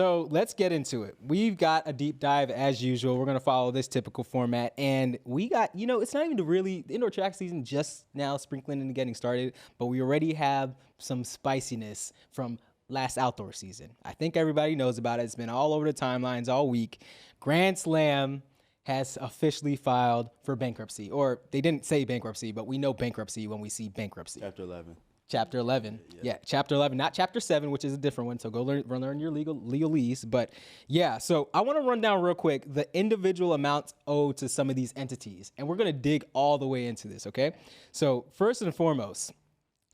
So let's get into it. We've got a deep dive as usual. We're going to follow this typical format. And we got, it's not even the indoor track season just now sprinkling and getting started, but we already have some spiciness from last outdoor season. I think everybody knows about it. It's been all over the timelines all week. Grand Slam has officially filed for bankruptcy. Or they didn't say bankruptcy, but we know bankruptcy when we see bankruptcy. Chapter 11. Chapter 11. Yeah, Chapter 11, not Chapter 7, which is a different one. So go learn your legalese. But yeah, so I want to run down real quick the individual amounts owed to some of these entities. And we're going to dig all the way into this, okay? So first and foremost,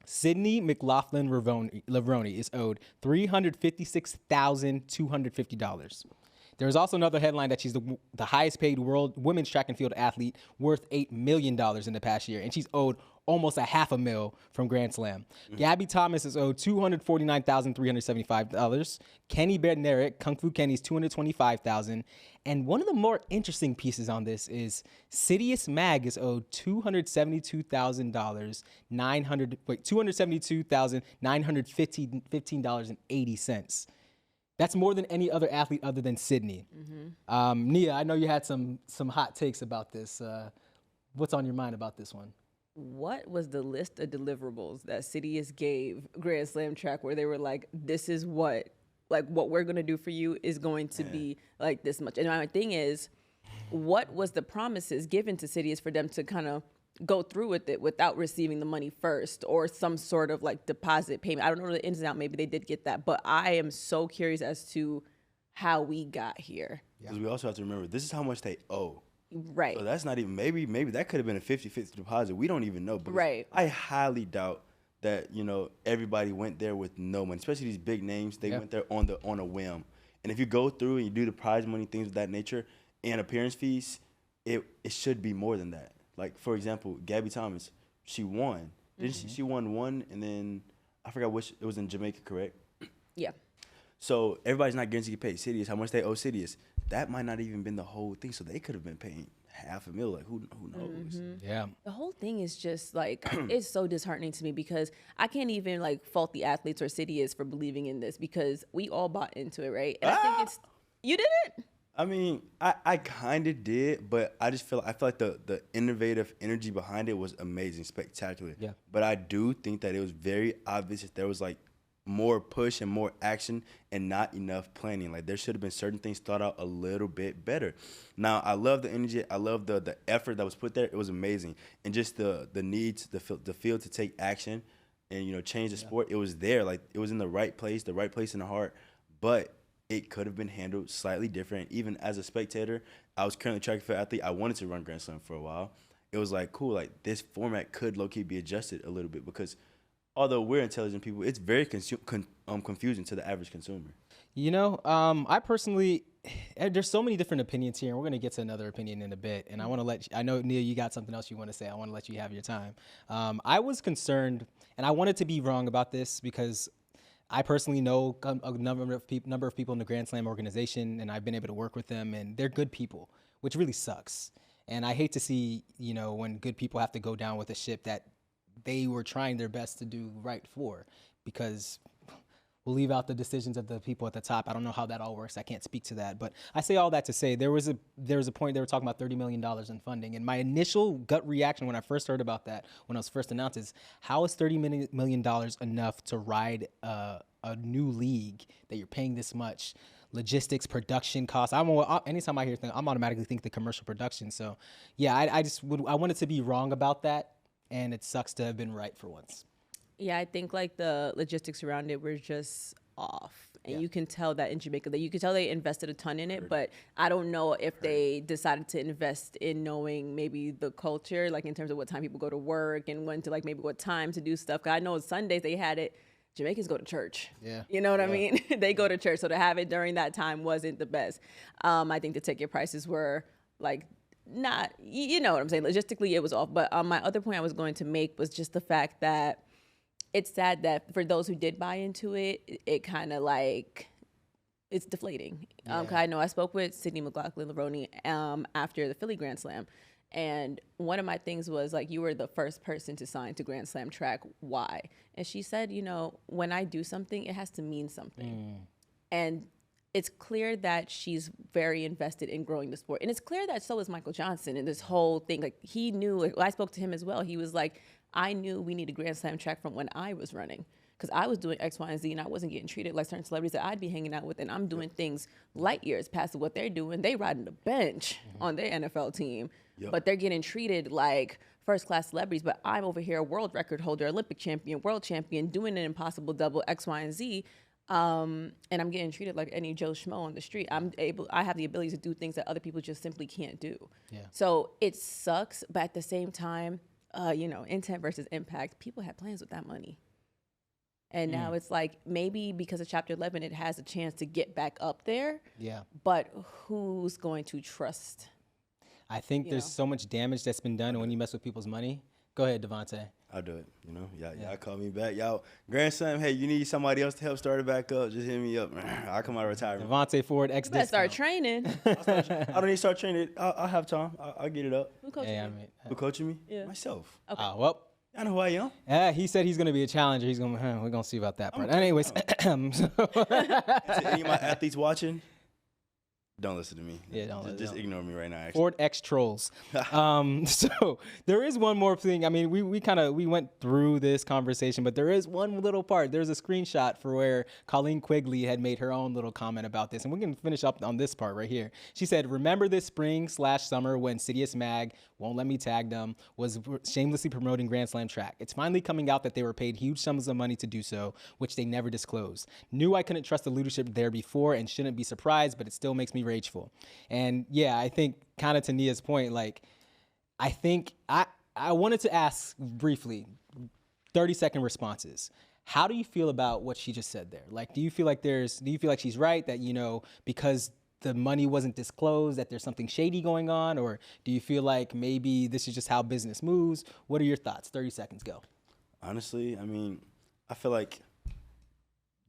Sydney McLaughlin Lavroni is owed $356,250. There's also another headline that she's the highest paid world women's track and field athlete, worth $8 million in the past year. And she's owed almost $500,000 from Grand Slam. Gabby Thomas is owed $249,375. Kenny Bednarik, Kung Fu Kenny's $225,000. And one of the more interesting pieces on this is Sidious Mag is owed $272,915.80. That's more than any other athlete other than Sydney. Nia, I know you had some hot takes about this. What's on your mind about this one? What was the list of deliverables that Sidious gave Grand Slam track where they were like, this is what we're going to do for you is going to be like this much. And my thing is, what was the promises given to Sidious for them to kind of go through with it without receiving the money first or some sort of like deposit payment? I don't know the ins and outs. Maybe they did get that, but I am so curious as to how we got here. Because we also have to remember, this is how much they owe. Right. So that's not even, maybe that could have been a 50-50 deposit. We don't even know. Right. I highly doubt that, everybody went there with no money, especially these big names. They went there on a whim. And if you go through and you do the prize money, things of that nature, and appearance fees, it should be more than that. Like, for example, Gabby Thomas, she won. Didn't she? She won one, and then I forgot which, it was in Jamaica, correct? Yeah. So everybody's not guaranteed to pay Sidious. How much they owe Sidious? That might not even been the whole thing. So they could have been paying $500,000. Like, who knows? Yeah. The whole thing is just like, it's so disheartening to me because I can't even like fault the athletes or Sidious for believing in this because we all bought into it, right? And I think you didn't? I mean, I kind of did, but I feel like the innovative energy behind it was amazing, spectacular. Yeah. But I do think that it was very obvious that there was like more push and more action and not enough planning. Like there should have been certain things thought out a little bit better. Now, I love the energy. I love the effort that was put there. It was amazing. And just the needs, the field to take action and, change the sport. It was there. Like it was in the right place in the heart. But it could have been handled slightly different. Even as a spectator, I was currently a track and field athlete. I wanted to run Grand Slam for a while. It was like, cool, like this format could low-key be adjusted a little bit because although we're intelligent people, it's very confusing to the average consumer. I personally, there's so many different opinions here, and we're going to get to another opinion in a bit. And I want to I know, Neil, you got something else you want to say. I want to let you have your time. I was concerned, and I wanted to be wrong about this because I personally know a number of people in the Grand Slam organization, and I've been able to work with them, and they're good people, which really sucks. And I hate to see, when good people have to go down with a ship that they were trying their best to do right for, because we'll leave out the decisions of the people at the top. I don't know how that all works. I can't speak to that. But I say all that to say there was a point they were talking about $30 million in funding. And my initial gut reaction when I first heard about that, when it was first announced, is how is $30 million enough to ride a new league that you're paying this much? Logistics, production costs. Anytime I hear things, I'm automatically think the commercial production. So yeah, I wanted to be wrong about that. And it sucks to have been right for once. Yeah, I think like the logistics around it were just off. And you can tell that in Jamaica, you can tell they invested a ton in it, but I don't know if they decided to invest in knowing maybe the culture, like in terms of what time people go to work and when to like maybe what time to do stuff. 'Cause I know Sundays they had it. Jamaicans go to church. Yeah. You know what I mean? They go to church. So to have it during that time wasn't the best. I think the ticket prices were like, not, you know what I'm saying? Logistically, it was off. But my other point I was going to make was just the fact that it's sad that for those who did buy into it, it kind of like, it's deflating. 'Cause I know I spoke with Sydney McLaughlin Lavroni after the Philly Grand Slam. And one of my things was like, you were the first person to sign to Grand Slam track. Why? And she said, when I do something, it has to mean something. And it's clear that she's very invested in growing the sport. And it's clear that so is Michael Johnson and this whole thing. Like, he knew, I spoke to him as well. He was like, I knew we needed Grand Slam track from when I was running, because I was doing X, Y, and Z, and I wasn't getting treated like certain celebrities that I'd be hanging out with. And I'm doing things light years past what they're doing. They riding the bench on their NFL team, but they're getting treated like first-class celebrities. But I'm over here, a world record holder, Olympic champion, world champion, doing an impossible double X, Y, and Z. And I'm getting treated like any Joe Schmo on the street. I have the ability to do things that other people just simply can't do. Yeah. So it sucks, but at the same time, intent versus impact, people had plans with that money. And now it's like, maybe because of Chapter 11, it has a chance to get back up there. Yeah. But who's going to trust? I think there's so much damage that's been done when you mess with people's money. Go ahead, Devontae. I'll do it. Y'all call me back. Y'all, Grand Slam, hey, you need somebody else to help start it back up, just hit me up. I'll come out of retirement. Devontae Ford, X You better discount. start training. I don't need to start training. I'll have time. I'll get it up. Who coaching Yeah, I you? mean, Who coaching me? Yeah. Myself. Okay. well, I know who I am. he said he's going to be a challenger. He's going to, we're going to see about that part. Anyways, To any of my athletes watching, don't listen to me. Yeah, just don't. ignore me right now. Actually. Ford X Trolls. So there is one more thing. I mean, we went through this conversation, but there is one little part. There's a screenshot for where Colleen Quigley had made her own little comment about this, and we can finish up on this part right here. She said, "Remember this spring/summer when Sidious Mag, won't let me tag them, was shamelessly promoting Grand Slam track. It's finally coming out that they were paid huge sums of money to do so, which they never disclosed. Knew I couldn't trust the leadership there before and shouldn't be surprised, but it still makes me rageful." And yeah, I think kind of to Nia's point, like, I think I wanted to ask briefly, 30-second responses. How do you feel about what she just said there? Like, do you feel like she's right that, because the money wasn't disclosed, that there's something shady going on? Or do you feel like maybe this is just how business moves? What are your thoughts? 30 seconds, go. Honestly, I mean, I feel like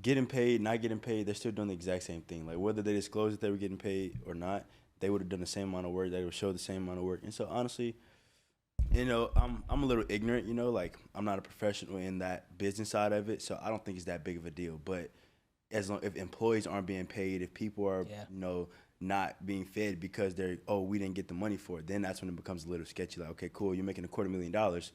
getting paid, not getting paid, they're still doing the exact same thing. Like, whether they disclosed that they were getting paid or not, they would have done the same amount of work. They would show the same amount of work. And so, honestly, I'm a little ignorant, like, I'm not a professional in that business side of it, so I don't think it's that big of a deal. But if employees aren't being paid, if people are, not being fed because we didn't get the money for it, then that's when it becomes a little sketchy. Like, okay, cool, you're making $250,000,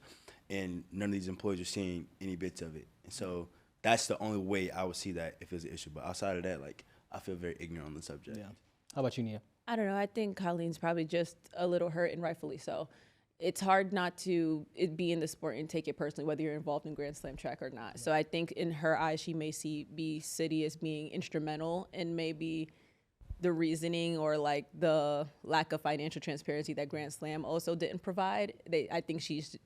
and none of these employees are seeing any bits of it. And so that's the only way I would see that if it was an issue. But outside of that, like, I feel very ignorant on the subject. Yeah. How about you, Nia? I don't know. I think Colleen's probably just a little hurt, and rightfully so. It's hard not to be in the sport and take it personally, whether you're involved in Grand Slam track or not. So I think in her eyes, she may be City as being instrumental in maybe the reasoning or like the lack of financial transparency that Grand Slam also didn't provide. I think she's,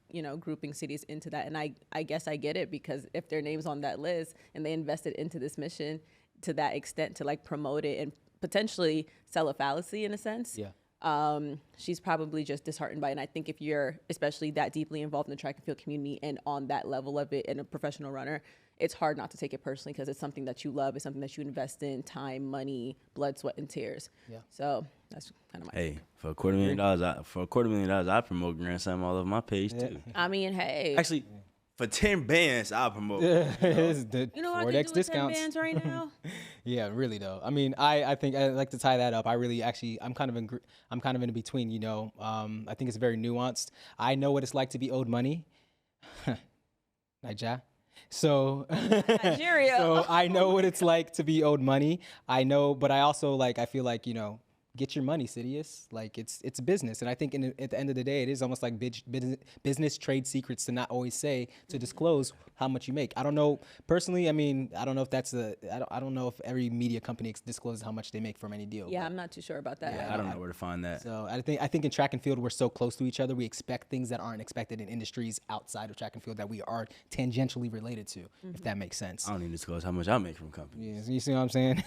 grouping cities into that. And I guess I get it, because if their name's on that list and they invested into this mission to that extent to like promote it and potentially sell a fallacy in a sense. Yeah. She's probably just disheartened by it. And I think if you're especially that deeply involved in the track and field community and on that level of it and a professional runner, it's hard not to take it personally, because it's something that you love. It's something that you invest in time, money, blood, sweat, and tears. Yeah. So that's kind of my Hey, for $250,000, I promote Grand Slam all over my page too. I mean, hey. Actually, for 10 bands, I'll promote. The You know what I Ford can X do with 10 discounts. bands right now? Yeah, really though. I mean, I think I'd like to tie that up. I really I'm kind of in between. I think it's very nuanced. I know what it's like to be owed money. Nigeria. So Nigeria. So I know what it's like to be owed money. I know, but I also I feel like, get your money, Sidious. Like, it's business. And I think at the end of the day, it is almost like business trade secrets to not always say, to disclose how much you make. I don't know, personally, I mean, I don't know if I don't know if every media company discloses how much they make from any deal. Yeah, but I'm not too sure about that. Yeah, I don't know where to find that. So I think in track and field, we're so close to each other. We expect things that aren't expected in industries outside of track and field that we are tangentially related to, if that makes sense. I don't even disclose how much I make from companies. Yeah, you see what I'm saying?